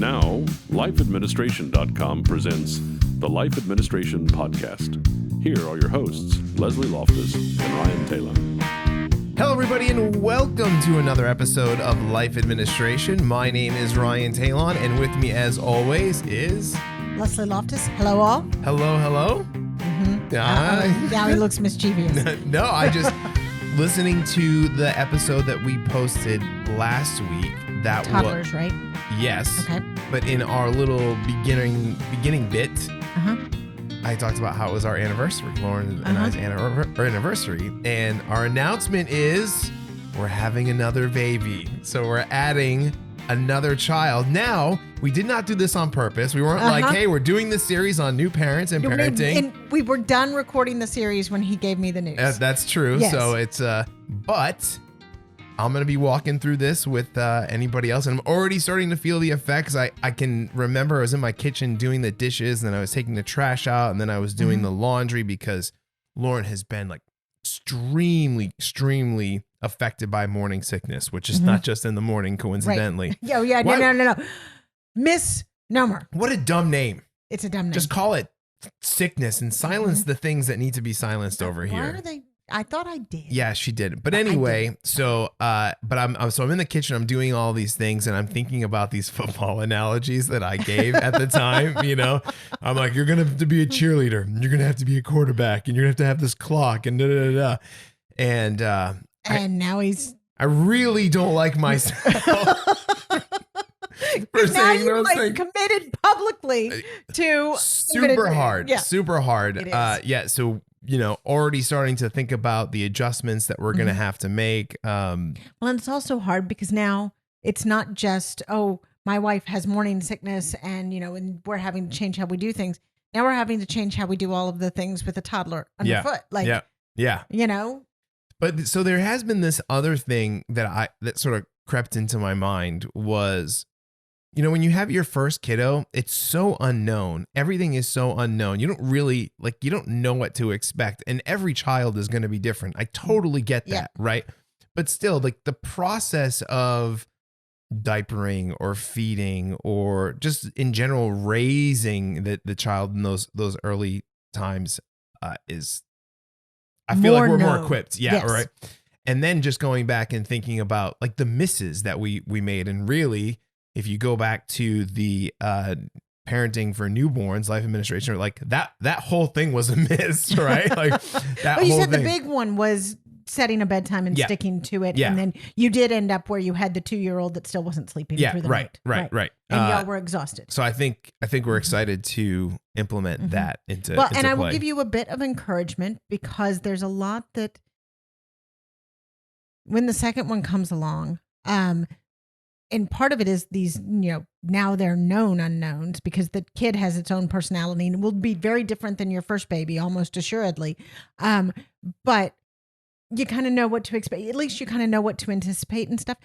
Now, lifeadministration.com presents the Life Administration Podcast. Here are your hosts, Leslie Loftus and Ryan Taylor. Hello, everybody, and welcome to another episode of Life Administration. My name is Ryan Taylor, and with me, as always, is Leslie Loftus. Hello, all. Hello. Now he looks mischievous. No, I just listening to the episode that we posted last week. That Toddlers, right? Yes. Okay. But in our little beginning bit, Uh-huh. I talked about how it was our anniversary, Lauren and I's anniversary, and our announcement is we're having another baby. So we're adding another child. Now, we did not do this on purpose. We weren't like, hey, we're doing this series on new parents and parenting. And we were done recording the series when he gave me the news. That's true. Yes. So it's, but I'm going to be walking through this with anybody else. And I'm already starting to feel the effects. I can remember I was in my kitchen doing the dishes, and then I was taking the trash out, and then I was doing the laundry because Lauren has been like extremely affected by morning sickness, which is not just in the morning, coincidentally. Right. Oh, yeah. No. Misnomer. What a dumb name. It's a dumb name. Just call it sickness and silence the things that need to be silenced over Why here. are they? I thought I did. Yeah, she did. But anyway, so I'm in the kitchen, I'm doing all these things, and I'm thinking about these football analogies that I gave at the time, you know. I'm like, you're going to have to be a cheerleader, and you're going to have to be a quarterback, and you're going to have this clock, and da-da-da-da. And now he's... I really don't like myself. For now saying you're those like things. committed publicly to... Super hard. Yeah. Super hard. It is. Yeah, so... You know, already starting to think about the adjustments that we're going to have to make. Well, and it's also hard because now it's not just, oh, my wife has morning sickness and, you know, and we're having to change how we do things. Now we're having to change how we do all of the things with a toddler underfoot. Yeah. You know? But so there has been this other thing that sort of crept into my mind was, you know, when you have your first kiddo, it's so unknown. Everything is so unknown. You don't really you don't know what to expect. And every child is going to be different. I totally get that. Yeah. Right. But still, like the process of diapering or feeding or just in general raising the child in those early times is, I feel like we're more equipped. Yeah. Yes. Right. And then just going back and thinking about like the misses that we made, and really, if you go back to the parenting for newborns, life administration, like that whole thing was a miss, right? Like that. Well, you whole said thing. the big one was setting a bedtime and sticking to it. Yeah. And then you did end up where you had the 2-year-old that still wasn't sleeping through the night. Right. And y'all were exhausted. So I think we're excited to implement that into Well, into and I play. will give you a bit of encouragement because there's a lot that when the second one comes along, and part of it is these, you know, now they're known unknowns because the kid has its own personality and will be very different than your first baby, almost assuredly. But you kind of know what to expect. At least you kind of know what to anticipate and stuff.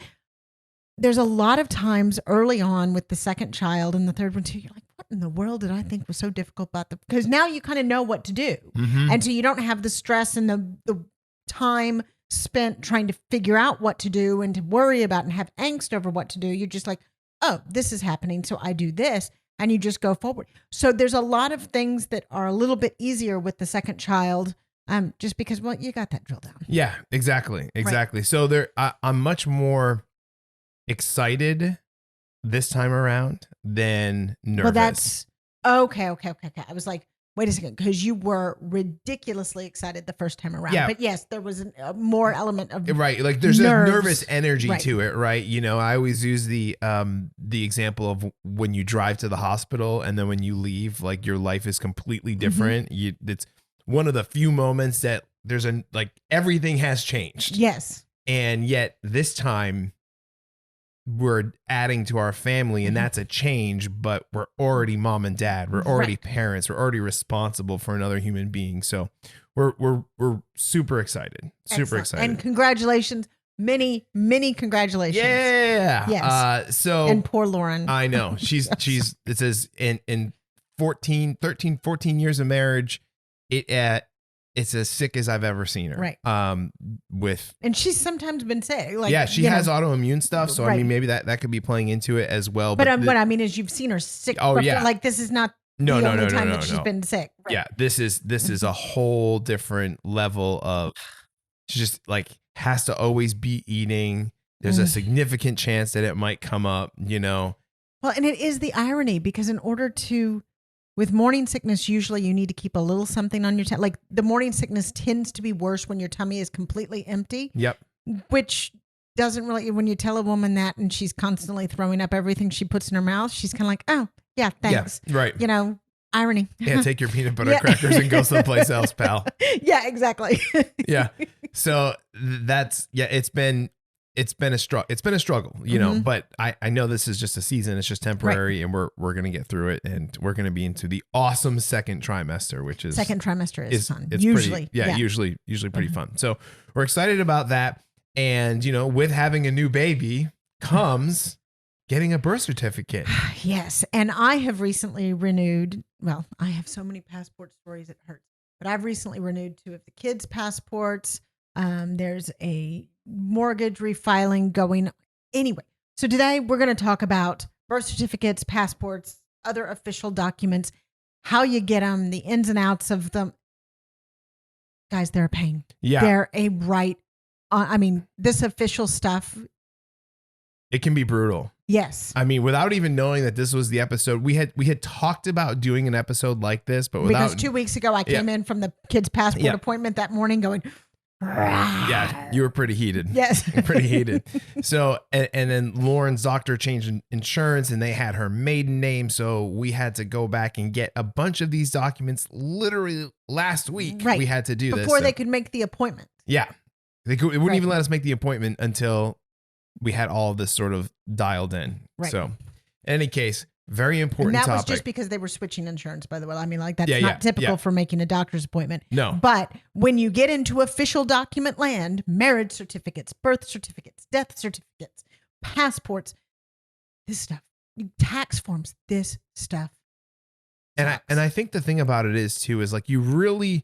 There's a lot of times early on with the second child and the third one too, you're like, what in the world did I think was so difficult about the, because now you kind of know what to do. Mhm. And so you don't have the stress and the time spent trying to figure out what to do and to worry about and have angst over what to do. You're just like, oh, this is happening, so I do this, and you just go forward. So there's a lot of things that are a little bit easier with the second child, just because, well, you got that drill down. Yeah, exactly. Right. So I'm much more excited this time around than nervous. Well, that's okay. I was like, wait a second, because you were ridiculously excited the first time around. Yeah. But yes, there was a more element of right. Like there's nerves. a nervous energy Right. to it, right? You know, I always use the example of when you drive to the hospital and then when you leave, like your life is completely different. It's one of the few moments that there's everything has changed. Yes. And yet this time we're adding to our family, and that's a change, but we're already mom and dad. We're already parents. We're already responsible for another human being. So we're super excited. Super Excellent. excited. And congratulations. Many congratulations. Yeah. Yes. So and poor Lauren. I know she's it says in 14 years of marriage, it's as sick as I've ever seen her. Right. And she's sometimes been sick. Like, yeah, she has autoimmune stuff. So, I mean, maybe that could be playing into it as well. But what I mean is you've seen her sick. Oh, before. yeah. Like, this is not the only time that she's been sick. Right. Yeah, this is a whole different level of, she just like has to always be eating. There's a significant chance that it might come up, Well, and it is the irony, because in order to, with morning sickness, usually you need to keep a little something on your tummy. Like, the morning sickness tends to be worse when your tummy is completely empty. Yep. Which doesn't really, when you tell a woman that and she's constantly throwing up everything she puts in her mouth, she's kind of like, oh, yeah, thanks. Yeah, right. Irony. Yeah, take your peanut butter crackers and go someplace else, pal. Yeah, exactly. Yeah. So it's been a struggle. It's been a struggle, but I know this is just a season. It's just temporary, and we're going to get through it, and we're going to be into the awesome second trimester, which is second trimester is fun. It's usually. Usually pretty fun. So we're excited about that. And, with having a new baby comes getting a birth certificate. Yes. And I have recently renewed, well, I have so many passport stories, it hurts, but I've recently renewed 2 of the kids' passports. There's a mortgage refiling going. Anyway, so today we're going to talk about birth certificates, passports, other official documents, how you get them, the ins and outs of them. Guys, they're a pain. Yeah. They're a right. This official stuff. It can be brutal. Yes. I mean, without even knowing that this was the episode, we had talked about doing an episode like this, but without. Because 2 weeks ago, I came in from the kids' passport appointment that morning going. Yeah, you were pretty heated. Yes. Pretty heated. So, and then Lauren's doctor changed insurance and they had her maiden name. So we had to go back and get a bunch of these documents literally last week. Right. We had to do before this. They could make the appointment. Yeah. It wouldn't even let us make the appointment until we had all of this sort of dialed in. Right. So, in any case, very important and that topic. was just because they were switching insurance, by the way. I mean, like, that's not typical for making a doctor's appointment. No. But when you get into official document land, marriage certificates, birth certificates, death certificates, passports, this stuff, tax forms, this stuff. And I think the thing about it is too, is like, you really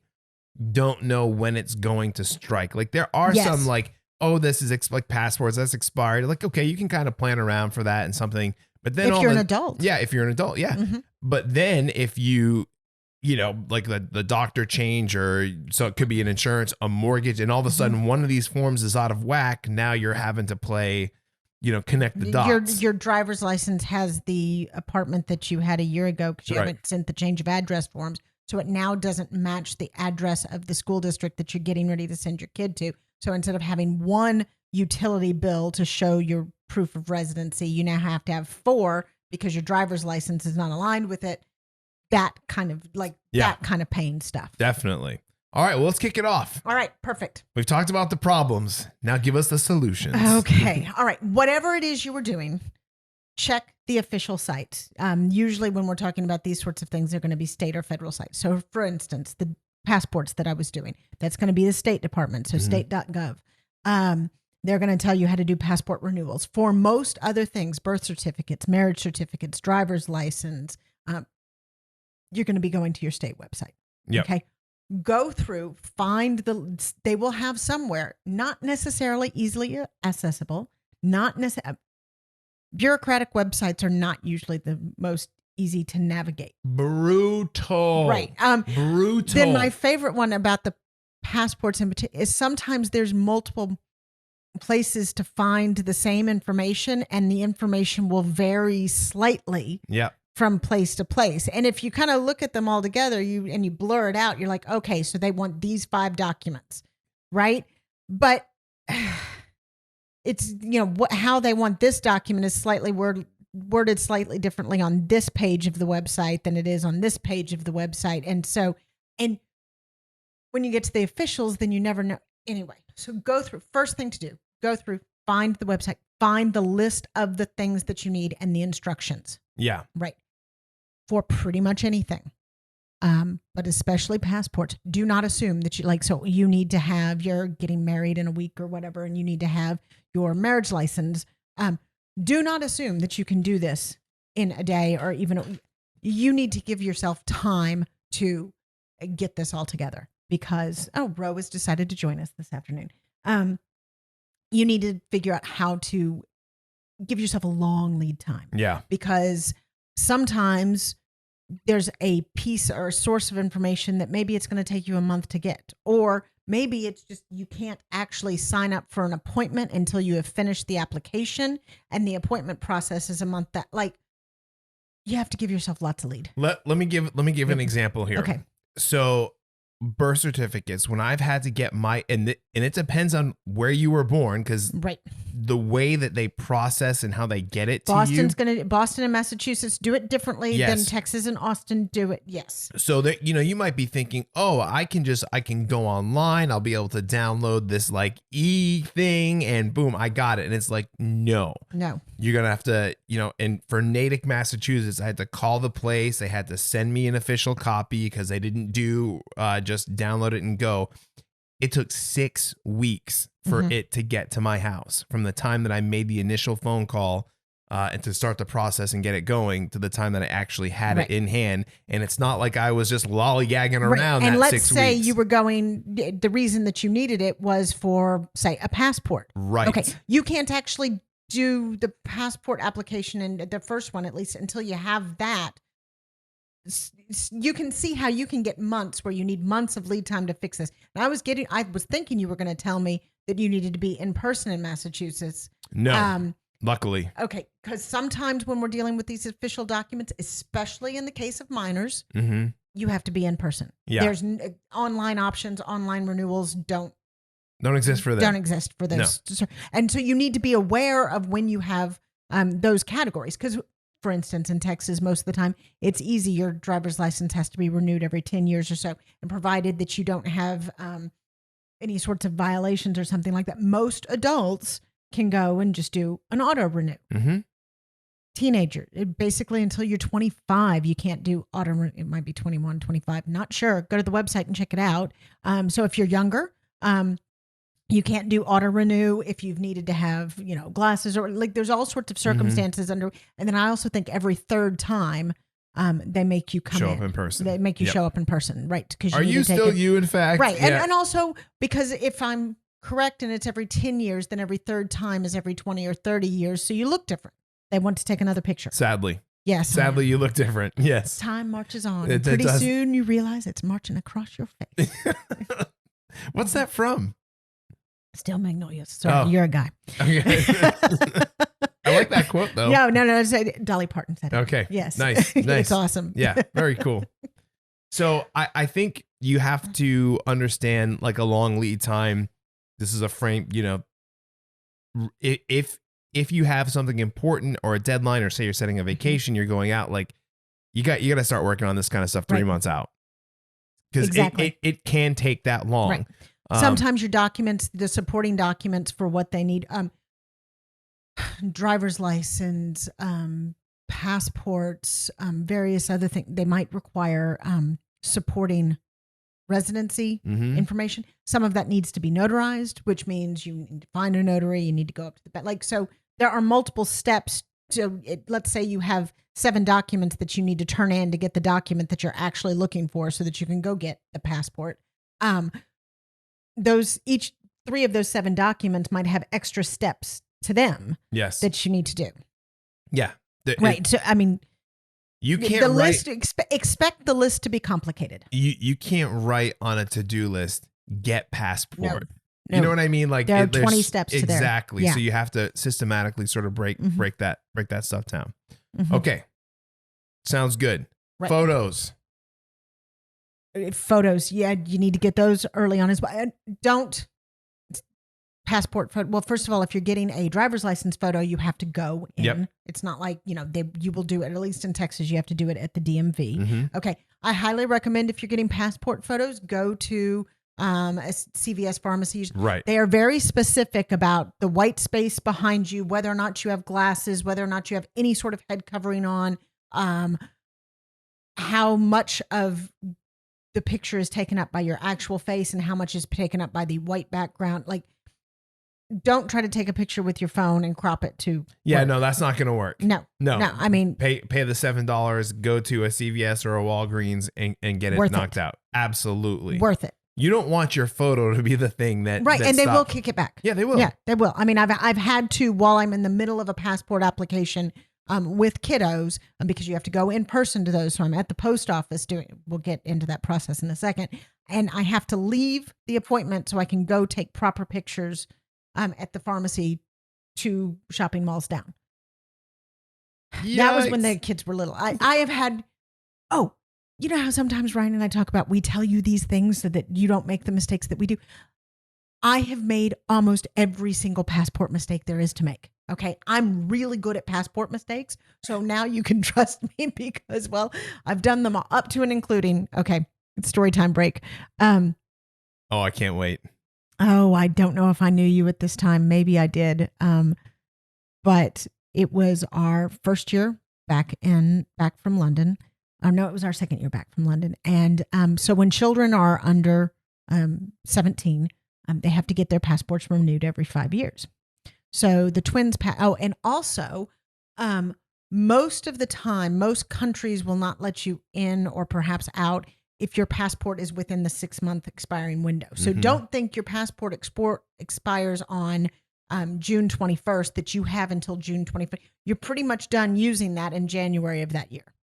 don't know when it's going to strike. Like, there are some like, oh, this is like passports, that's expired. Like, okay, you can kind of plan around for that and something. But then if you're an adult. Yeah, if you're an adult, yeah. Mm-hmm. But then if like the doctor change, or so it could be an insurance, a mortgage, and all of a sudden one of these forms is out of whack. Now you're having to play, connect the dots. Your driver's license has the apartment that you had a year ago because you haven't sent the change of address forms. So it now doesn't match the address of the school district that you're getting ready to send your kid to. So instead of having one utility bill to show your proof of residency, you now have to have 4 because your driver's license is not aligned with it. That kind of pain stuff. Definitely. All right, well, let's kick it off. All right, perfect. We've talked about the problems. Now give us the solutions. Okay. All right. Whatever it is you were doing, check the official site. Usually when we're talking about these sorts of things, they're going to be state or federal sites. So for instance, the passports that I was doing, that's going to be the State Department. So state.gov. They're going to tell you how to do passport renewals. For most other things, birth certificates, marriage certificates, driver's license, you're going to be going to your state website. Yep. Okay. Go through, they will have somewhere, not necessarily easily accessible, bureaucratic websites are not usually the most easy to navigate. Brutal. Right. Brutal. Then my favorite one about the passports in particular is sometimes there's multiple places to find the same information, and the information will vary slightly from place to place. And if you kind of look at them all together, you blur it out, you're like, okay, so they want these 5 documents, right? But it's, how they want this document is slightly worded slightly differently on this page of the website than it is on this page of the website. And when you get to the officials, then you never know. Anyway, so first thing to do, find the website, find the list of the things that you need and the instructions. Yeah. Right. For pretty much anything. But especially passports. Do not assume that you need to have, you're getting married in a week or whatever, and you need to have your marriage license. Do not assume that you can do this in a day or even you need to give yourself time to get this all together. because, Ro has decided to join us this afternoon. You need to figure out how to give yourself a long lead time. Yeah. Because sometimes there's a piece or a source of information that maybe it's going to take you a month to get, or maybe it's just you can't actually sign up for an appointment until you have finished the application, and the appointment process is a month. That, like, you have to give yourself lots of lead. Let me give an example here. Okay. So birth certificates, when I've had to get my, and it depends on where you were born, because Right. the way that they process and how they get it to Boston and Massachusetts do it differently Yes. than Texas and Austin do it. Yes. So that, you might be thinking, oh, I can go online. I'll be able to download this like thing and boom, I got it. And it's like, no, you're going to have to, and for Natick, Massachusetts, I had to call the place. They had to send me an official copy because they didn't do just download it and go. It took 6 weeks for it to get to my house from the time that I made the initial phone call and to start the process and get it going to the time that I actually had it in hand. And it's not like I was just lollygagging around and that let's 6 say weeks. you were going, the reason that you needed it was for, say, a passport. Right. Okay. You can't actually do the passport application, and the first one, at least, until you have that. You can see how you can get months where you need months of lead time to fix this. And I was thinking you were going to tell me that you needed to be in person in Massachusetts. No, luckily. Okay. Because sometimes when we're dealing with these official documents, especially in the case of minors, you have to be in person. Yeah. There's online options, online renewals don't exist for that. Don't exist for those. No. And so you need to be aware of when you have those categories. Because, for instance, in Texas, most of the time, it's easy. Your driver's license has to be renewed every 10 years or so. And provided that you don't have any sorts of violations or something like that, most adults can go and just do an auto renew. Teenager, basically until you're 25, you can't do auto renew. It might be 21, 25, not sure. Go to the website and check it out. So if you're younger, you can't do auto renew if you've needed to have, glasses, or like there's all sorts of circumstances under. And then I also think every third time they make you show up in person. They make you show up in person, right? Because are you still you? In fact, right? Yeah. And also because if I'm correct, and it's every 10 years, then every third time is every 20 or 30 years, so you look different. They want to take another picture. Sadly. Yes. Sadly, you look different. Yes. Time marches on. Pretty soon you realize it's marching across your face. What's that from? Still Magnolias. Sorry, you're a guy. Okay. I like that quote though. No. Dolly Parton said it. Okay. Yes. Nice. It's awesome. Yeah. Very cool. So I think you have to understand like a long lead time. This is a frame, if you have something important or a deadline, or say you're setting a vacation, you're going out, like you got to start working on this kind of stuff 3 months out. Because it can take that long. Right. Sometimes your documents, the supporting documents for what they need, driver's license, passports, various other things, they might require supporting residency information. Some of that needs to be notarized, which means you need to find a notary. You need to go up to the so there are multiple steps. Let's say you have 7 documents that you need to turn in to get the document that you're actually looking for, so that you can go get the passport. Each 3 of those 7 documents might have extra steps to them. Yes. That you need to do. Yeah. Right. So I mean, you can't list. Expect the list to be complicated. You can't write on a to-do list, get passport. No. You know what I mean? Like there are 20 steps to there. Exactly. Yeah. So you have to systematically sort of break that stuff down. Okay. Sounds good. Right. Photos. Yeah, you need to get those early on as well. Don't passport photo. Well, first of all, if you're getting a driver's license photo, you have to go in. Yep. It's not like, you will do it, at least in Texas, you have to do it at the DMV. Okay. I highly recommend, if you're getting passport photos, go to a CVS pharmacies. Right. They are very specific about the white space behind you, whether or not you have glasses, whether or not you have any sort of head covering on, how much of the picture is taken up by your actual face and how much is taken up by the white background. Like, don't try to take a picture with your phone and crop it to. Yeah, work. no, that's not going to work. No. I mean, pay the $7, go to a CVS or a Walgreens and get it knocked out. Absolutely. Worth it. You don't want your photo to be the thing that Right. that And they will stops. kick it back. Yeah, they will. Yeah, they will. I mean, I've had to, while I'm in the middle of a passport application with kiddos, because you have to go in person to those. So I'm at the post office we'll get into that process in a second. And I have to leave the appointment so I can go take proper pictures at the pharmacy 2 shopping malls down. That was when the kids were little. I have had, you know how sometimes Ryan and I talk about, we tell you these things so that you don't make the mistakes that we do. I have made almost every single passport mistake there is to make. Okay. I'm really good at passport mistakes. So now you can trust me because, well, I've done them all up to and including. Okay. It's story time break. Oh, I can't wait. Oh, I don't know if I knew you at this time. Maybe I did. But it was our first year back from London. No, it was our second year back from London. And so when children are under 17, they have to get their passports renewed every 5 years. So the twins, and also most of the time, most countries will not let you in or perhaps out if your passport is within the 6-month expiring window. So don't think your passport expires on June 21st, that you have until June 25th. You're pretty much done using that in January of that year.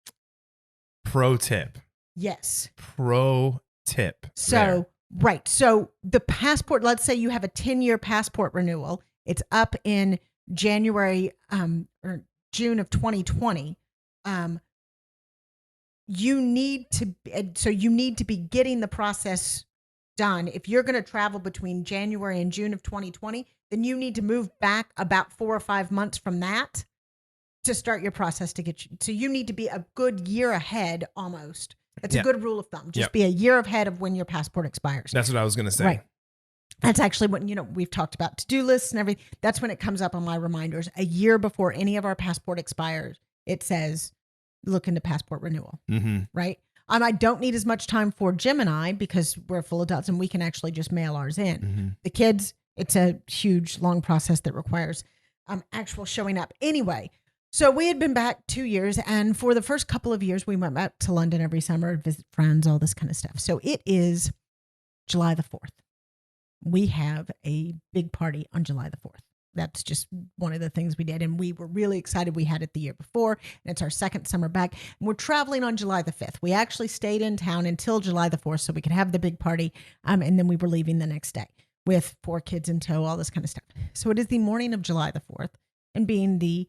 Pro tip. Yes. Pro tip. So, there. right. So the passport, let's say you have a 10-year passport renewal. It's up in January or June of 2020. You need to be getting the process done. If you're going to travel between January and June of 2020, then you need to move back about 4 or 5 months from that to start your process to get you. So you need to be a good year ahead almost. That's a good rule of thumb. Just be a year ahead of when your passport expires. That's what I was going to say. Right. That's actually when, we've talked about to-do lists and everything. That's when it comes up on my reminders. A year before any of our passport expires, it says, look into passport renewal. Right. I don't need as much time for Jim and I because we're full adults and we can actually just mail ours in. The kids, it's a huge, long process that requires actual showing up. Anyway, so we had been back 2 years, and for the first couple of years, we went back to London every summer, visit friends, all this kind of stuff. So it is July the 4th. We have a big party on July the 4th. That's just one of the things we did. And we were really excited. We had it the year before, and it's our second summer back. And we're traveling on July the 5th. We actually stayed in town until July the 4th so we could have the big party. And then we were leaving the next day with 4 kids in tow, all this kind of stuff. So it is the morning of July the 4th. And being the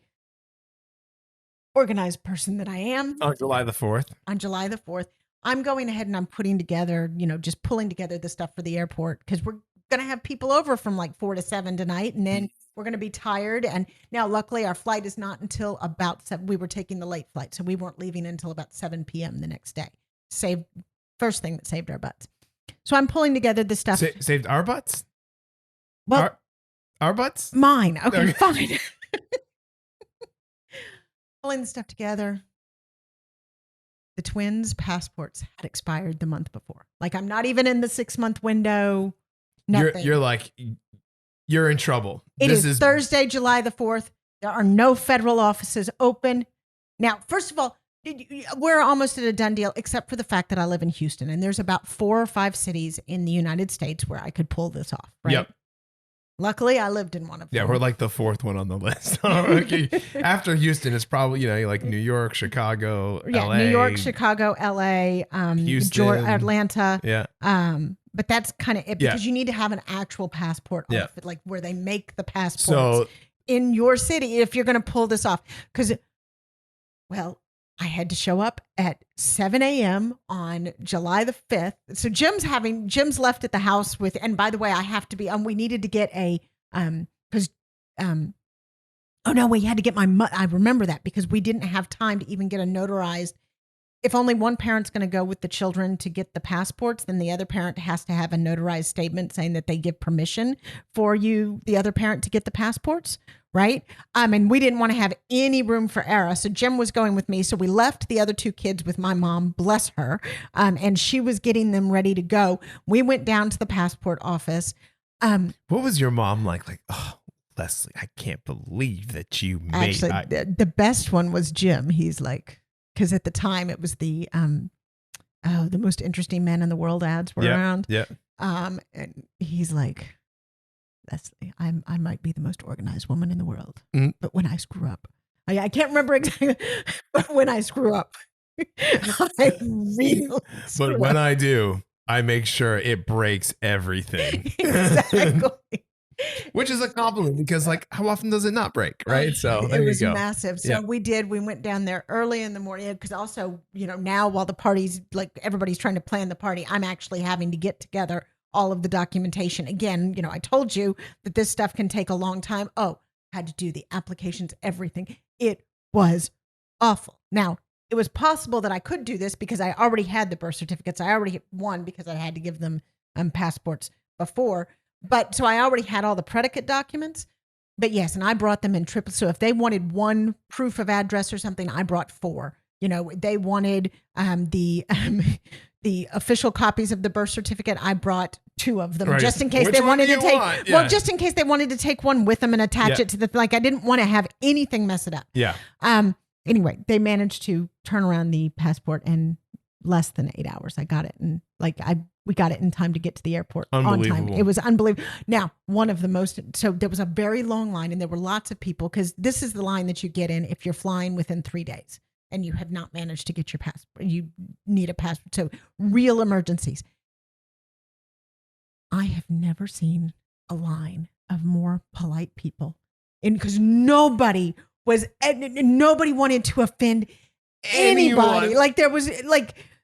organized person that I am. On July the 4th. On July the 4th, I'm going ahead and I'm putting together, just pulling together the stuff for the airport because we're going to have people over from like 4 to 7 tonight. And then we're going to be tired. And now, luckily, our flight is not until about 7. We were taking the late flight, so we weren't leaving until about 7 p.m. the next day. First thing that saved our butts. So I'm pulling together the stuff. Saved our butts? Well, our butts? Mine. Okay, fine. Pulling the stuff together. The twins' passports had expired the month before. Like, I'm not even in the 6-month window. Nothing. You're like, you're in trouble. This is Thursday, July the 4th. There are no federal offices open. Now, first of all, we're almost at a done deal, except for the fact that I live in Houston, and there's about 4 or 5 cities in the United States where I could pull this off, right? Yep. Luckily, I lived in one of them. Yeah, we're like the 4th one on the list. Okay. After Houston, it's probably, like New York, Chicago, LA. New York, Chicago, LA, Houston, Atlanta. Yeah. But that's kind of it because you need to have an actual passport off it, like where they make the passports in your city if you're going to pull this off. Because, I had to show up at 7 a.m. on July the 5th. So Jim's left at the house with, and by the way, I have to be, we needed to get we had to get I remember that because we didn't have time to even get a notarized. If only one parent's going to go with the children to get the passports, then the other parent has to have a notarized statement saying that they give permission for the other parent to get the passports, right? And we didn't want to have any room for error. So Jim was going with me. So we left the other 2 kids with my mom, bless her, and she was getting them ready to go. We went down to the passport office. What was your mom like? Like, oh, Leslie, I can't believe that you made the best one was Jim. He's like, because at the time it was the the most interesting men in the world ads were around. Yeah. And he's like, Leslie, I might be the most organized woman in the world, but when I screw up, I can't remember exactly, but when I screw up, I really screw But when up. I do, I make sure it breaks everything. Exactly. Which is a compliment because, like, how often does it not break, right? So there it you was go. massive. So Yeah. we went down there early in the morning because also, now while the party's like everybody's trying to plan the party, I'm actually having to get together all of the documentation. Again, I told you that this stuff can take a long time. Oh, had to do the applications, everything. It was awful. Now, it was possible that I could do this because I already had the birth certificates. I already won because I had to give them passports before. But so I already had all the predicate documents. But yes, and I brought them in triple. So if they wanted one proof of address or something, I brought 4. They wanted the official copies of the birth certificate. I brought 2 of them, Right. just in case Which they one wanted do to you take. want? Well, Yeah. just in case they wanted to take one with them and attach Yeah. it to the. Like I didn't want to have anything mess it up. Yeah. Anyway, they managed to turn around the passport in less than 8 hours. I got it, and we got it in time to get to the airport on time. Unbelievable. It was unbelievable. Now, so there was a very long line, and there were lots of people because this is the line that you get in if you're flying within 3 days and you have not managed to get your passport. You need a passport. So real emergencies. I have never seen a line of more polite people, and because nobody wanted to offend anybody. Anyone. Like there was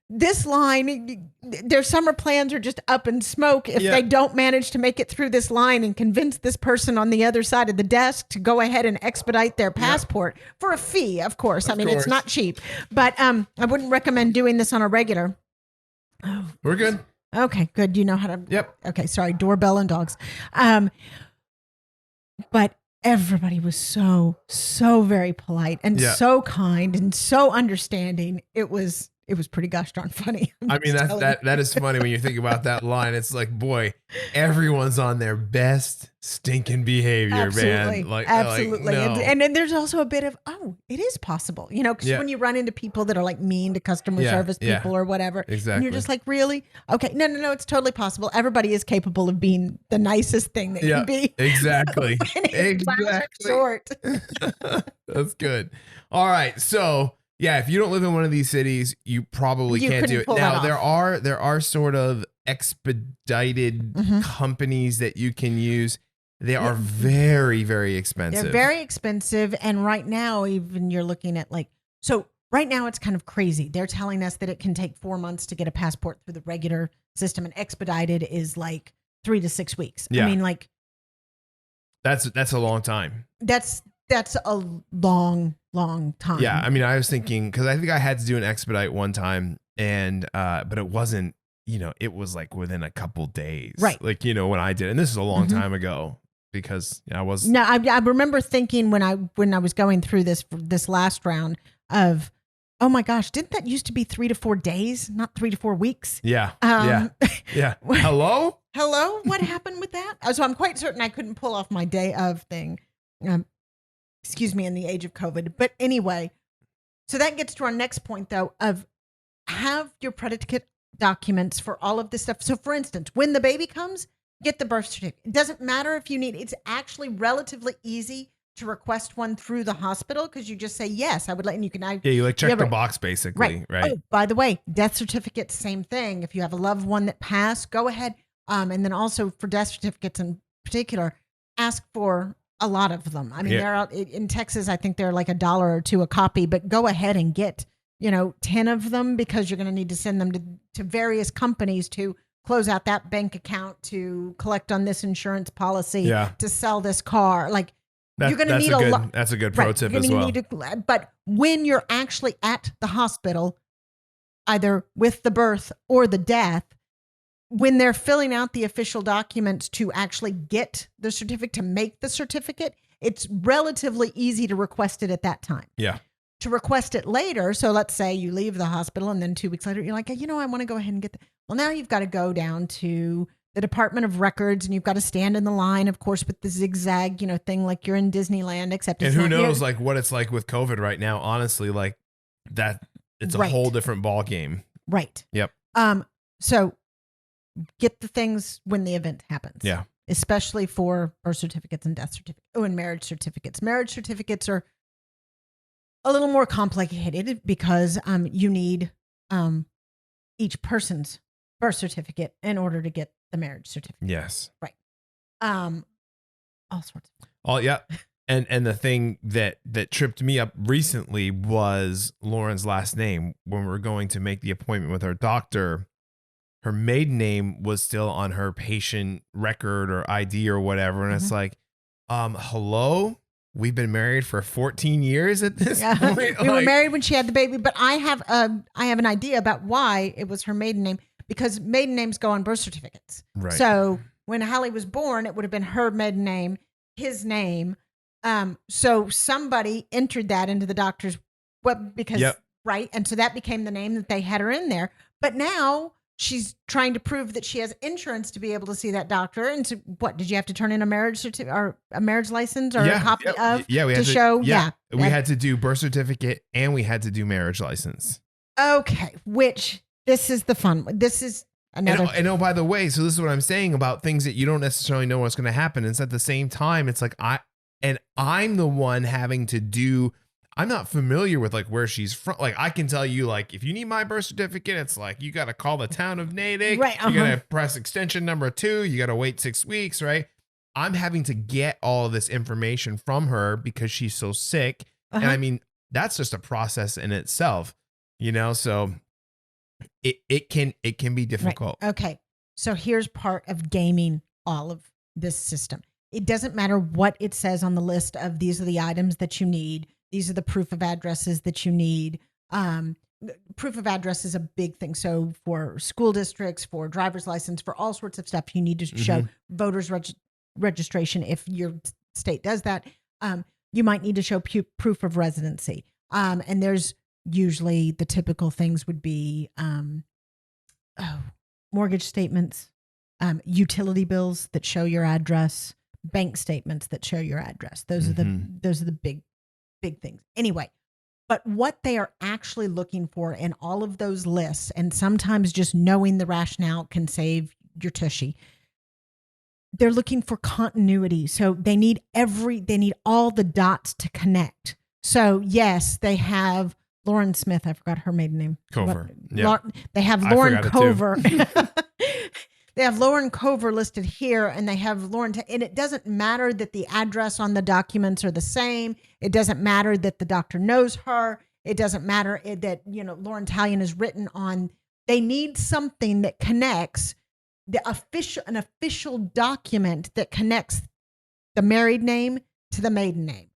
this line, their summer plans are just up in smoke if they don't manage to make it through this line and convince this person on the other side of the desk to go ahead and expedite their passport for a fee, of course. I mean, course. it's not cheap, but I wouldn't recommend doing this on a regular. We're good. Okay, good. You know how to. Yep. Okay, sorry. Doorbell and dogs. But everybody was so very polite and so kind and so understanding. It was pretty gosh darn funny. I mean, that is funny when you think about that line. It's like, boy, everyone's on their best stinking behavior, Absolutely. man. Like, Absolutely. no. And then there's also a bit of, it is possible, because when you run into people that are like mean to customer service people or whatever, and Exactly. you're just like, really? Okay. No, it's totally possible. Everybody is capable of being the nicest thing that can be. Exactly. When it's classic short. That's good. All right. So yeah, if you don't live in one of these cities, you probably You can't do couldn't it. pull Now that there are sort of expedited companies that you can use. They are very, very expensive. They're very expensive. And right now, even you're looking at so right now it's kind of crazy. They're telling us that it can take 4 months to get a passport through the regular system, and expedited is like 3 to 6 weeks. Yeah. I mean, That's a long time. that's a long time. Yeah, I mean, I was thinking because I think I had to do an expedite one time, and but it wasn't. It was like within a couple days, Right. Like when I did, and this is a long time ago because I was. No, I remember thinking when I was going through this last round of, oh my gosh, didn't that used to be 3 to 4 days, not 3 to 4 weeks? Yeah. Yeah. Hello. Hello, what happened with that? So I'm quite certain I couldn't pull off my day of thing. Excuse me, in the age of COVID. But anyway, so that gets to our next point, though, of have your predicate documents for all of this stuff. So, for instance, when the baby comes, get the birth certificate. It doesn't matter if you need. It's actually relatively easy to request one through the hospital because you just say yes. I would let, and you can. You check the right. box basically, right? Oh, by the way, death certificate, same thing. If you have a loved one that passed, go ahead. And then also for death certificates in particular, ask for a lot of them. I mean, they're out in Texas. I think they're like $1 or $2 a copy, but go ahead and get 10 of them because you're going to need to send them to various companies to close out that bank account, to collect on this insurance policy, to sell this car. Like you're going to need a lot. That's a good pro tip as well. But when you're actually at the hospital, either with the birth or the death, when they're filling out the official documents to actually get the certificate, to make the certificate, it's relatively easy to request it at that time. Yeah. To request it later, so let's say you leave the hospital and then 2 weeks later, you're like, I want to go ahead and get well, now you've got to go down to the Department of Records and you've got to stand in the line, of course, with the zigzag, thing like you're in Disneyland, except it's and who not knows, here. like what it's like with COVID right now. Honestly, like that, it's a Right. whole different ball game. Right. Yep. So get the things when the event happens. Yeah. Especially for birth certificates and death certificates. Oh, and marriage certificates. Marriage certificates are a little more complicated because you need each person's birth certificate in order to get the marriage certificate. Yes. Right. All sorts of. Oh yeah. And the thing that tripped me up recently was Lauren's last name. When we were going to make the appointment with her doctor, her maiden name was still on her patient record or ID or whatever. And it's like, hello? We've been married for 14 years at this point. We were married when she had the baby, but I have an idea about why it was her maiden name, because maiden names go on birth certificates. Right. So when Hallie was born, it would have been her maiden name, his name. So somebody entered that into the doctor's web because, right. And so that became the name that they had her in there. But now she's trying to prove that she has insurance to be able to see that doctor. And so what, did you have to turn in a marriage certificate or a marriage license or a copy of we had to show? We had to do birth certificate and we had to do marriage license. Okay. Which this is the fun one. This is another. And oh, by the way, so this is what I'm saying about things that you don't necessarily know what's going to happen. It's at the same time, it's like I'm the one having to do, I'm not familiar with like where she's from. Like I can tell you, like, if you need my birth certificate, it's like, you got to call the town of Natick. Right. You got to press extension number 2. You got to wait 6 weeks. Right. I'm having to get all of this information from her because she's so sick. And I mean, that's just a process in itself, you know? So it can be difficult. Right. Okay. So here's part of gaming all of this system. It doesn't matter what it says on the list of these are the items that you need. These are the proof of addresses that you need. Proof of address is a big thing. So for school districts, for driver's license, for all sorts of stuff, you need to show voters registration. If your state does that, you might need to show proof of residency. And there's usually the typical things would be mortgage statements, utility bills that show your address, bank statements that show your address. Those are the big things. Anyway, but what they are actually looking for in all of those lists, and sometimes just knowing the rationale can save your tushy. They're looking for continuity. So they need all the dots to connect. So yes, they have Lauren Smith. I forgot her maiden name. Cover. They have Lauren Cover. They have Lauren Cover listed here, and they have Lauren. And it doesn't matter that the address on the documents are the same. It doesn't matter that the doctor knows her. It doesn't matter that Lauren Talion is written on. They need something that connects an official document that connects the married name to the maiden name.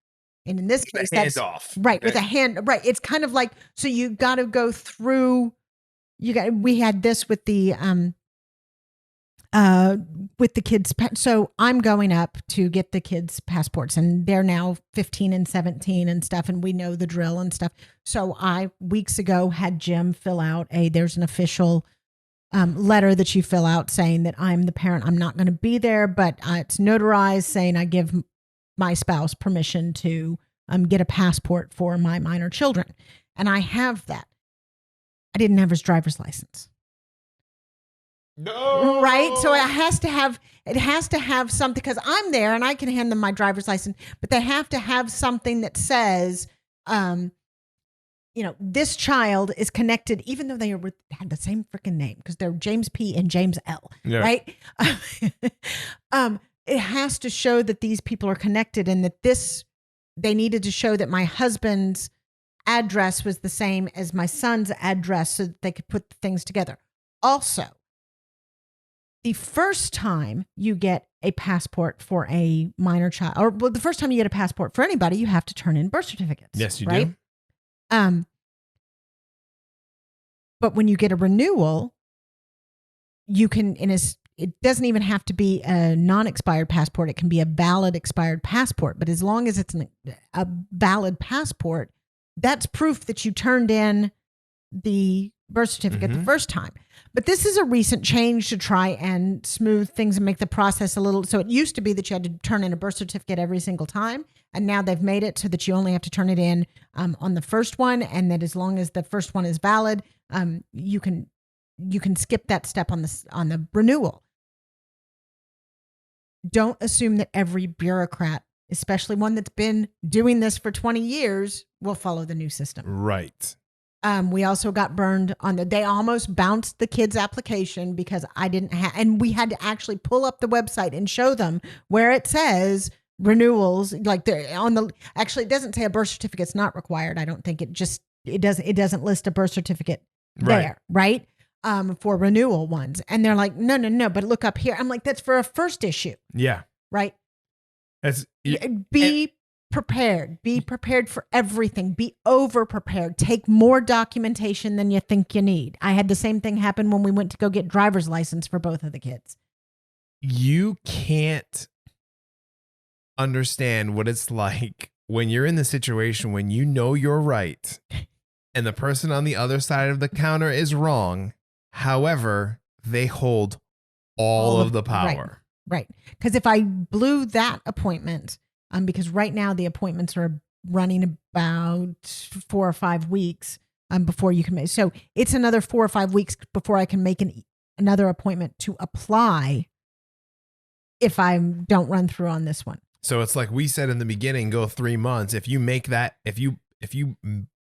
And in this case, that's off. Right, with a hand. Right, it's kind of like, so you got to go through. We had this with the kids. So I'm going up to get the kids' passports, and they're now 15 and 17 and stuff, and we know the drill and stuff. So I weeks ago had Jim fill out there's an official letter that you fill out saying that I'm the parent. I'm not going to be there, but it's notarized saying I give my spouse permission to get a passport for my minor children, and I have that. I didn't have his driver's license. No. Right. So it has to have something, because I'm there and I can hand them my driver's license, but they have to have something that says, this child is connected, even though they had the same freaking name, because they're James P. and James L. Yeah. Right. It has to show that these people are connected, and that they needed to show that my husband's address was the same as my son's address so that they could put the things together. Also, the first time you get a passport for a minor child, or the first time you get a passport for anybody, you have to turn in birth certificates. Yes, you do. But when you get a renewal, you can, it doesn't even have to be a non-expired passport. It can be a valid expired passport. But as long as it's a valid passport, that's proof that you turned in the birth certificate the first time. But this is a recent change to try and smooth things and make the process a little. So it used to be that you had to turn in a birth certificate every single time. And now they've made it so that you only have to turn it in on the first one. And that as long as the first one is valid, you can skip that step on the renewal. Don't assume that every bureaucrat, especially one that's been doing this for 20 years, will follow the new system. Right. We also got burned they almost bounced the kids' application because I didn't have, and we had to actually pull up the website and show them where it says renewals, like they're on the, actually it doesn't say a birth certificate's not required. I don't think it doesn't list a birth certificate there, right? For renewal ones. And they're like, no, but look up here. I'm like, that's for a first issue. Yeah. Right. Be prepared. Be prepared for everything. Be over prepared. Take more documentation than you think you need. I had the same thing happen when we went to go get driver's license for both of the kids. You can't understand what it's like when you're in the situation when you know you're right and the person on the other side of the counter is wrong. However, they hold all of the power. Right. Because if I blew that appointment, because right now the appointments are running about 4 or 5 weeks before you can make. So it's another 4 or 5 weeks before I can make another appointment to apply if I don't run through on this one. So it's like we said in the beginning, go 3 months. If you make that, if you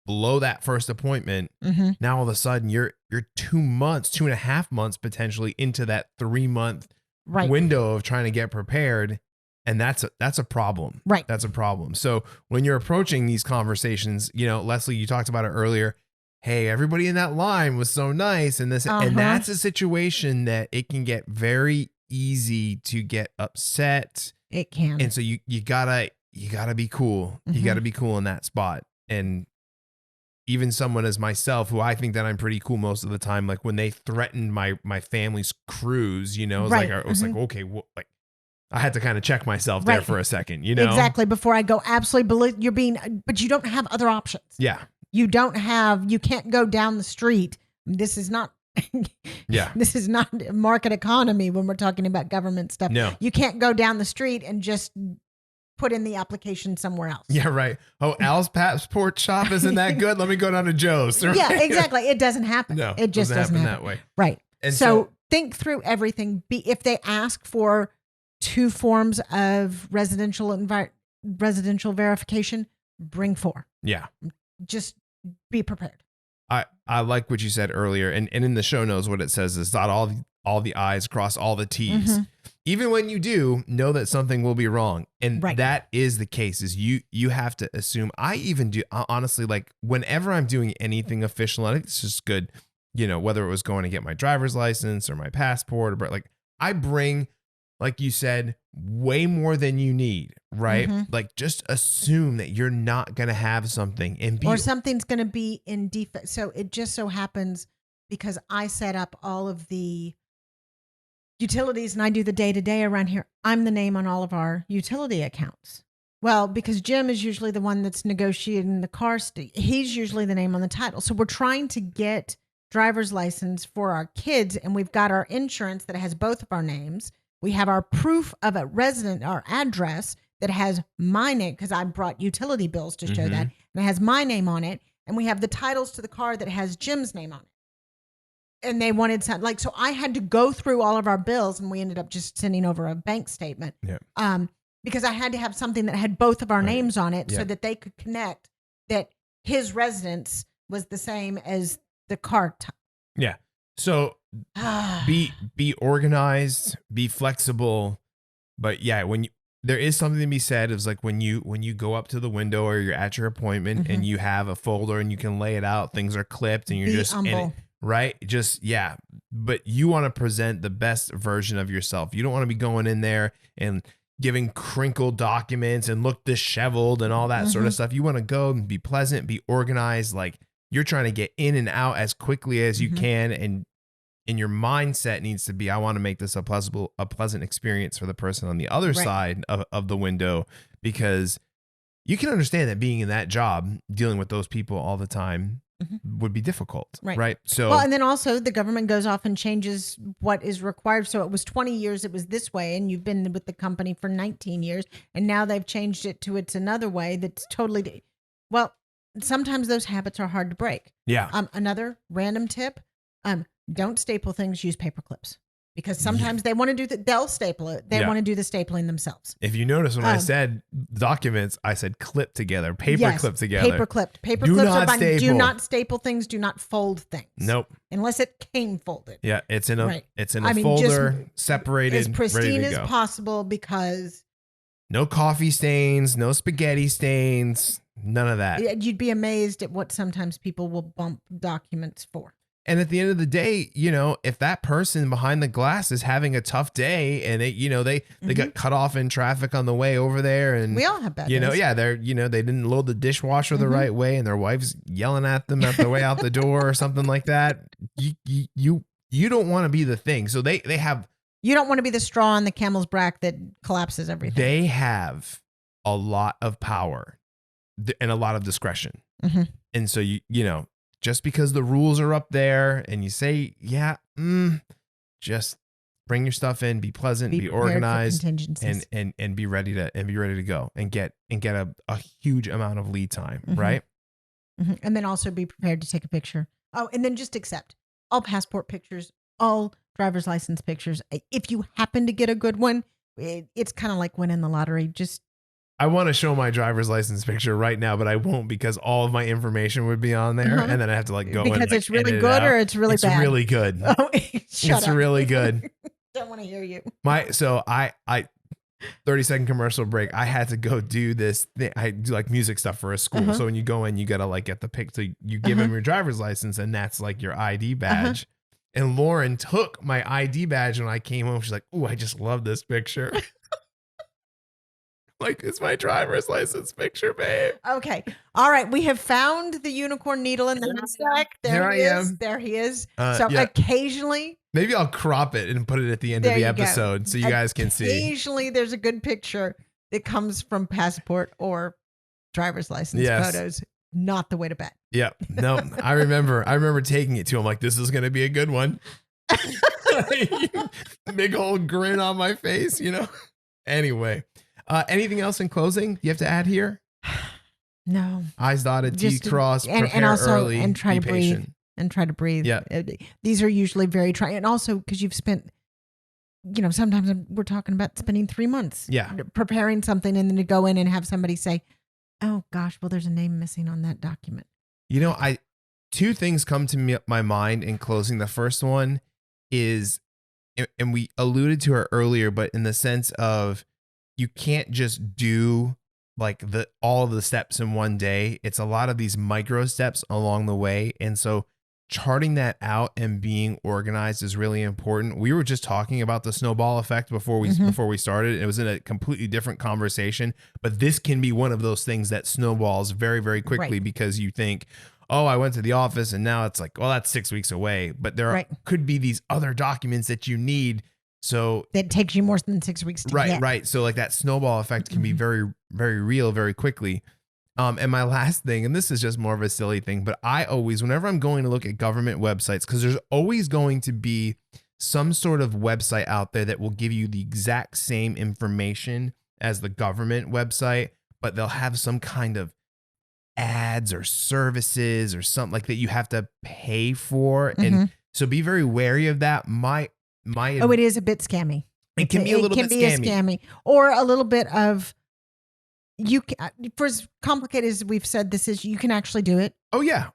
blow that first appointment, now all of a sudden you're 2 months, 2.5 months potentially into that 3 month window of trying to get prepared. And that's a problem. Right. That's a problem. So when you're approaching these conversations, Leslie, you talked about it earlier. Hey, everybody in that line was so nice. And and that's a situation that it can get very easy to get upset. It can. And so you gotta be cool. You gotta be cool in that spot. And even someone as myself, who I think that I'm pretty cool most of the time, like when they threatened my family's cruise, it was like, okay, like I had to kind of check myself there for a second, Exactly. Before I go absolutely, but you don't have other options. Yeah. You can't go down the street. This is not, this is not a market economy when we're talking about government stuff. No. You can't go down the street and just put in the application somewhere else. Yeah, right. Oh, Al's passport shop isn't that good. Let me go down to Joe's. Right? Yeah, exactly. It doesn't happen. No, it just doesn't happen that way. Right. And so think through everything. If they ask for 2 forms of residential verification, bring 4. Yeah. Just be prepared. I like what you said earlier, and in the show notes, what it says is dot all the I's, cross all the T's. Even when you do, know that something will be wrong, and that is the case. Is you have to assume. I even do honestly, like whenever I'm doing anything official, I think it's just good. Whether it was going to get my driver's license or my passport, or like I bring, like you said, way more than you need, right? Like just assume that you're not going to have something or something's going to be in defect. So it just so happens because I set up all of the utilities and I do the day-to-day around here. I'm the name on all of our utility accounts. Well, because Jim is usually the one that's negotiating the car. He's usually the name on the title. So we're trying to get driver's license for our kids, and we've got our insurance that has both of our names. We have our proof of a resident, our address that has my name, because I brought utility bills to show that, and it has my name on it. And we have the titles to the car that has Jim's name on it. And they wanted something so I had to go through all of our bills, and we ended up just sending over a bank statement. Yeah. Because I had to have something that had both of our names on it so that they could connect that his residence was the same as the car. Yeah. So be organized, be flexible, but there is something to be said. It's like when you go up to the window or you're at your appointment and you have a folder and you can lay it out, things are clipped and you're just humble. in it, right? But you want to present the best version of yourself. You don't want to be going in there and giving crinkled documents and look disheveled and all that sort of stuff. You want to go and be pleasant, be organized, like you're trying to get in and out as quickly as you can, and your mindset needs to be, I want to make this a pleasant experience for the person on the other side of the window, because you can understand that being in that job, dealing with those people all the time would be difficult. Right. So, well, and then also the government goes off and changes what is required. So it was 20 years, it was this way, and you've been with the company for 19 years, and now they've changed it to it's another way that's totally, well, sometimes those habits are hard to break. Yeah. Another random tip, don't staple things, use paper clips. Because sometimes they want to do they'll staple it. They want to do the stapling themselves. If you notice when I said documents, I said clip together, paper clip together. Paper clipped. Paper clips are fine. Do not staple things. Do not fold things. Nope. Unless it came folded. Yeah, it's in a folder, separated, as pristine ready to as possible, because no coffee stains, no spaghetti stains, none of that. You'd be amazed at what sometimes people will bump documents for. And at the end of the day, you know, if that person behind the glass is having a tough day and they got cut off in traffic on the way over there, and we all have bad days. They're they didn't load the dishwasher the right way, and their wife's yelling at them at the way out the door or something like that. You don't want to be the thing. So they have. You don't want to be the straw on the camel's back that collapses everything. They have a lot of power and a lot of discretion, and so you know. Just because the rules are up there and you say, just bring your stuff in, be pleasant, be organized, and be ready to go and get a huge amount of lead time, right? And then also be prepared to take a picture. Oh, and then just accept all passport pictures, all driver's license pictures. If you happen to get a good one, it's kind of like winning the lottery. Just I want to show my driver's license picture right now, but I won't because all of my information would be on there, and then I have to go because it's really good or it's really bad. It's really good. Oh, it's really good. Don't want to hear you. I 30-second commercial break. I had to go do this thing. I do like music stuff for a school. So when you go in, you gotta get the pic. So you give them your driver's license, and that's like your ID badge. And Lauren took my ID badge when I came home. She's like, "Ooh, I just love this picture." Like, it's my driver's license picture, babe. Okay. All right. We have found the unicorn needle in the haystack. There he is. There he is. Occasionally. Maybe I'll crop it and put it at the end of the episode so you guys can see. Occasionally there's a good picture that comes from passport or driver's license photos. Not the way to bet. Yeah. No, I remember taking it to him like, this is going to be a good one. Big old grin on my face, you know? Anyway. Anything else in closing you have to add here? No. I's dotted, T's crossed, prepare and also, early, and try be to patient. breathe. And try to breathe. Yeah. These are usually very trying. And also because you've spent, sometimes we're talking about spending 3 months preparing something, and then to go in and have somebody say, oh gosh, well, there's a name missing on that document. Two things come to my mind in closing. The first one is, and we alluded to it earlier, but in the sense of, you can't just do all of the steps in one day. It's a lot of these micro steps along the way. And so charting that out and being organized is really important. We were just talking about the snowball effect before we started. It was in a completely different conversation, but this can be one of those things that snowballs very, very quickly because you think, oh, I went to the office and now it's like, well, that's 6 weeks away. But there could be these other documents that you need. So that takes you more than 6 weeks to get. Right. So that snowball effect can be very, very real very quickly. And my last thing, and this is just more of a silly thing, but I always, whenever I'm going to look at government websites, because there's always going to be some sort of website out there that will give you the exact same information as the government website, but they'll have some kind of ads or services or something like that you have to pay for. And so be very wary of that. It is a bit scammy. It can be a little bit scammy, or a little bit of for as complicated as we've said this is, you can actually do it. Oh yeah.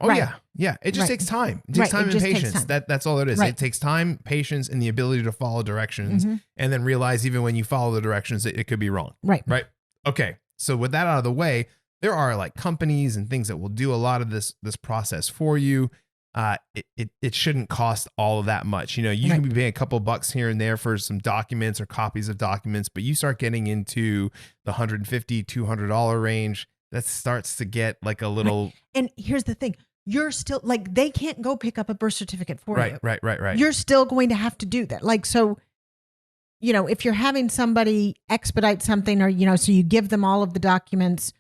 Yeah. It just takes time. It takes time and patience. That's all it is. It takes time, patience, and the ability to follow directions, and then realize even when you follow the directions, it could be wrong. Right. Okay. So with that out of the way, there are companies and things that will do a lot of this process for you. It shouldn't cost all of that much. You can be paying a couple bucks here and there for some documents or copies of documents, but you start getting into the $150, $200 range, that starts to get a little. And here's the thing. You're still they can't go pick up a birth certificate for you. Right. You're still going to have to do that. So, if you're having somebody expedite something or, so you give them all of the documents,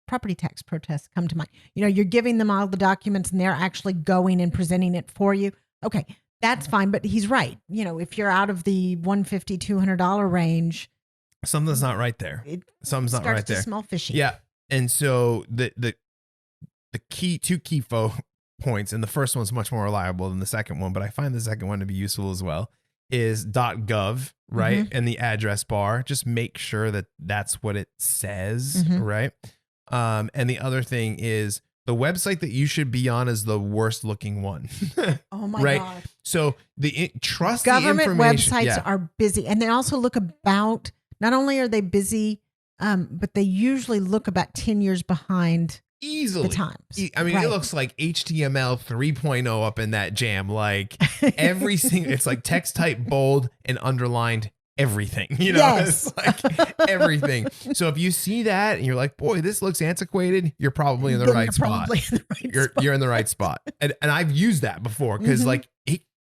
property tax protests come to mind. You're giving them all the documents and they're actually going and presenting it for you. Okay, that's fine. But he's right. If you're out of the $150, $200 range, something's not right there. Something's not right there. Starts to smell fishy. Yeah. And so the two key points, and the first one's much more reliable than the second one, but I find the second one to be useful as well, is .gov, right? And the address bar. Just make sure that that's what it says, right? And the other thing is the website that you should be on is the worst looking one. Oh my right? God. So trust Government the information. websites are busy, and they also look about, not only are they busy, but they usually look about 10 years behind easily the times. I mean, Right. it looks like HTML 3.0 up in that jam. Like every single, it's like text type bold and underlined everything, you know, Yes. it's like everything. So if you see that and you're like, boy, this looks antiquated, you're probably in the Then right you're spot. probably in the right spot. You're in the right spot. And I've used that before because like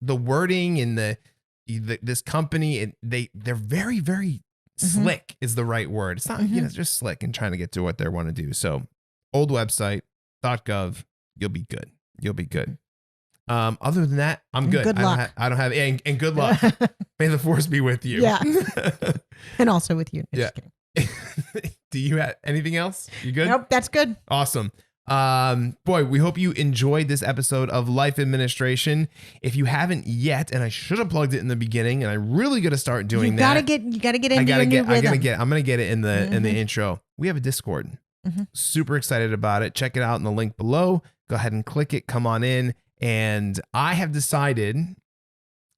the wording in this company, and they're very, very slick is the right word. It's not, you know, it's just slick and trying to get to what they want to do. So old website, .gov, you'll be good. You'll be good. Other than that, I'm good. Good luck. I don't have, and good luck. May the force be with you. Yeah. And also with you. No, Yeah. just kidding. Do you have anything else? You good? Nope, that's good. Awesome. Boy, we hope you enjoyed this episode of Life Administration. If you haven't yet, and I should have plugged it in the beginning, and I really got to start doing You that. gotta get into your new rhythm. I'm gonna get it in the intro. We have a Discord. Super excited about it. Check it out in the link below. Go ahead and click it. Come on in. And I have decided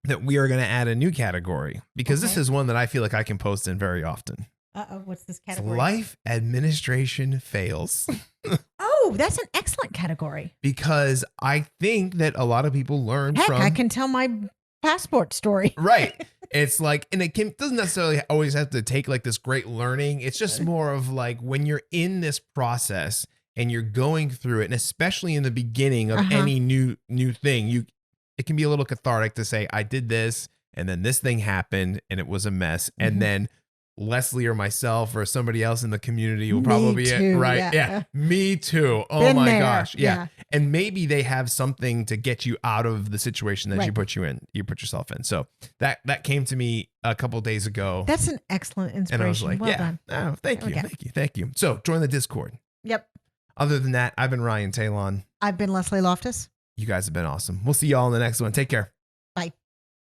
that we are going to add a new category because this is one that I feel like I can post in very often. Uh-oh, what's this It's category? Life Administration Fails. Oh, that's an excellent category. Because I think that a lot of people learn Heck, from. I can tell my passport story. Right. It's like, and doesn't necessarily always have to take like this great learning. It's just more of like when you're in this process and you're going through it, and especially in the beginning of any new thing, it can be a little cathartic to say, I did this, and then this thing happened, and it was a mess. And then Leslie or myself or somebody else in the community will probably be it. Right. Yeah. Me too. Oh Been my there. gosh. Yeah. Yeah. And maybe they have something to get you out of the situation that Right. you put yourself in. So that came to me a couple days ago. That's an excellent inspiration. And I was like, well yeah. done. Oh, thank There we you. go. Thank you. So join the Discord. Yep. Other than that, I've been Ryan Talon. I've been Leslie Loftus. You guys have been awesome. We'll see you all in the next one. Take care.